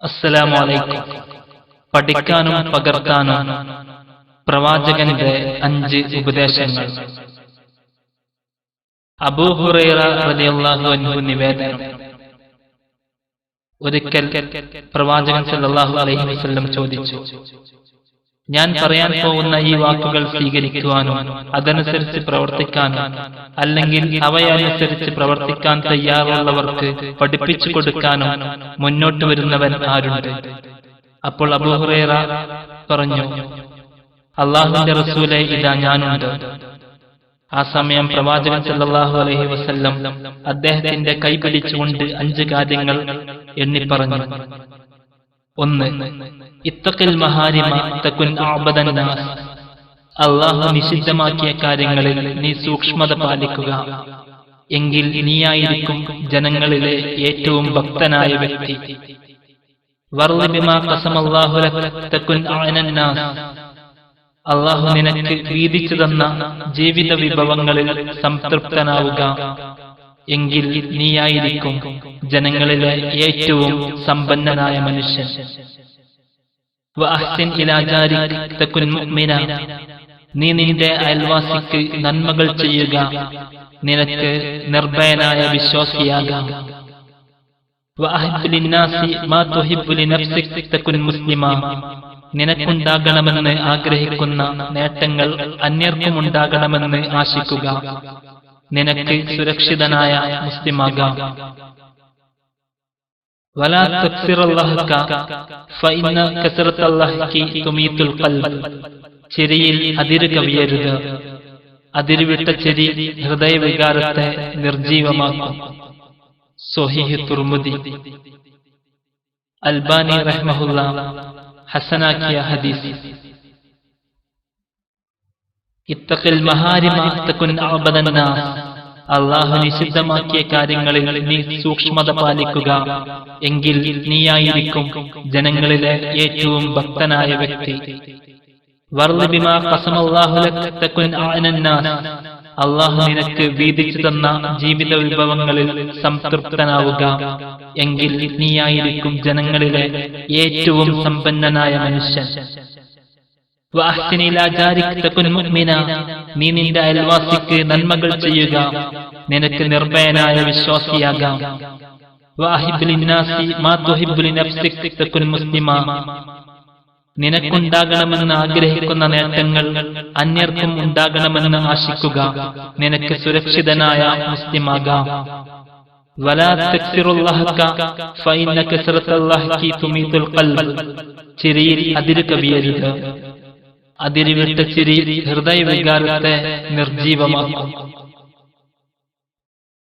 അസ്സലാമു അലൈക്കും. പഠിക്കാനും പകർത്താനും പ്രവാചകന്റെ 5 ഉപദേശങ്ങൾ. അബൂ ഹുറൈറ റളിയല്ലാഹു അൻഹു നിവേദനം. ഒരിക്കൽ പ്രവാചകൻ സല്ലല്ലാഹു അലൈഹി വസല്ലം ചോദിച്ചു, ഞാൻ പറയാൻ പോകുന്ന ഈ വാക്കുകൾ സ്വീകരിക്കുവാനും അതനുസരിച്ച് പ്രവർത്തിക്കാനും അല്ലെങ്കിൽ അവയനുസരിച്ച് പ്രവർത്തിക്കാൻ തയ്യാറുള്ളവർക്ക് പഠിപ്പിച്ചു കൊടുക്കാനും മുന്നോട്ട് വരുന്നവൻ ആരുണ്ട്? അപ്പോൾ അബൂ ഹുറൈറ പറഞ്ഞു, അല്ലാഹുവിന്റെ റസൂലേ, ഇതാ ഞാനുണ്ട്. ആ സമയം പ്രവാചകൻ സല്ലല്ലാഹു അലൈഹി വസല്ലം അദ്ദേഹത്തിന്റെ കൈ പിടിച്ചുകൊണ്ട് 5 കാര്യങ്ങൾ എണ്ണി പറഞ്ഞു. 1. ഇത്തഖിൽ മഹാരിമ തകുൻ അഅബദൻ നാസ്. അല്ലാഹു നിഷിദ്ധമാക്കിയ കാര്യങ്ങളിൽ നീ സൂക്ഷ്മത പാലിക്കുക, എങ്കിൽ നീയായിരിക്കും ജനങ്ങളിലെ ഏറ്റവും ഭക്തനായ വ്യക്തി. വർളി ബിമാ ഖസമല്ലാഹു ലക തകുൻ അഅനൻ നാസ്. അല്ലാഹു നിനക്ക് വീതിച്ചു തന്ന ജീവിത വിഭവങ്ങളിൽ സംതൃപ്തനാവുക, എങ്കിൽ നീയായിരിക്കും ജനങ്ങളിലെ ഏറ്റവും സമ്പന്നനായ മനുഷ്യൻ. വഅഹ്സിൻ ഇലാ ജാരിക തകുൻ മുഅ്മിന. നീ നിന്റെ അയൽവാസിക്ക് നന്മകൾ ചെയ്യുക, നിനക്ക് നിർഭയനായ വിശ്വാസിയാകാം. വഅഹ്ബ് ലിന്നാസി മാ തുഹിബ്ബു ലിനഫ്സിക തകുൻ മുസ്ലിമ. നിനക്കുണ്ടാകണമെന്ന് ആഗ്രഹിക്കുന്ന നേട്ടങ്ങൾ അന്യർക്കുമുണ്ടാകണമെന്ന് ആശിക്കുക, നിനക്ക് സുരക്ഷിതനായ മുസ്ലിമാകാം. വലാ തക്സിറൽ ലഹ്ക ഫഇന്ന കസറത്തൽ ലഹ്കി തുമീതുൽ ഖൽബ്. ചിരിയിൽ അതിര് കവിയരുത്, അതിരുവിട്ട ചിരി ഹൃദയവികാരത്തെ നിർജീവമാക്കും. സ്വഹീഹ് തുർമുദി. അൽബാനി റഹ്മഹുല്ലാ ഹസനാക്കിയ ഹദീസ്. ഇത്തഖിൽ മഹാരിമ തകുൻ അഅബദൻ നാസ്. അല്ലാഹു നിഷിദ്ധമാക്കിയ കാര്യങ്ങളിൽ നീ സൂക്ഷ്മത പാലിക്കുക, എങ്കിൽ നീയായിരിക്കും ജനങ്ങളിലെ ഏറ്റവും ഭക്തനായ വ്യക്തി. വർളി ബിമാ ഖസമല്ലാഹു ലക തകുൻ അഅനൻ നാസ്. അല്ലാഹു നിനക്ക് വീതിച്ചു തന്ന ജീവിത വിഭവങ്ങളിൽ സംതൃപ്തനാവുക, എങ്കിൽ നീയായിരിക്കും ജനങ്ങളിലെ ഏറ്റവും സമ്പന്നനായ മനുഷ്യൻ. വഅഹ്സിൻ ഇലാ ജാരിക തകുൻ മുഅ്മിന. നീ നിന്റെ അയൽവാസിക്ക് നന്മകൾ ചെയ്യുക, നിനക്ക് നിർഭയനായ വിശ്വാസിയാകാം. വഅഹിബ് ലിന്നാസി മാ തുഹിബ്ബു ലിനഫ്സിക തകുൻ മുസ്ലിമ. നിനക്കുണ്ടാകണമെന്ന് ആഗ്രഹിക്കുന്ന നേട്ടങ്ങൾ അന്യർക്കും ഉണ്ടാകണമെന്ന് ആശിക്കുക, നിനക്ക് സുരക്ഷിതനായ മുസ്ലിമാകാം. വലാ തക്സിറുൽ ലഹ്ക ഫഇന്ന കസറത്തൽ ലഹ്കി തുമീതുൽ ഖൽബ്. ചിരിയിൽ അതിര് കവിയരുത്, അതിരുവിട്ട ചിരി ഹൃദയവികാരത്തെ നിർജീവമാക്കും.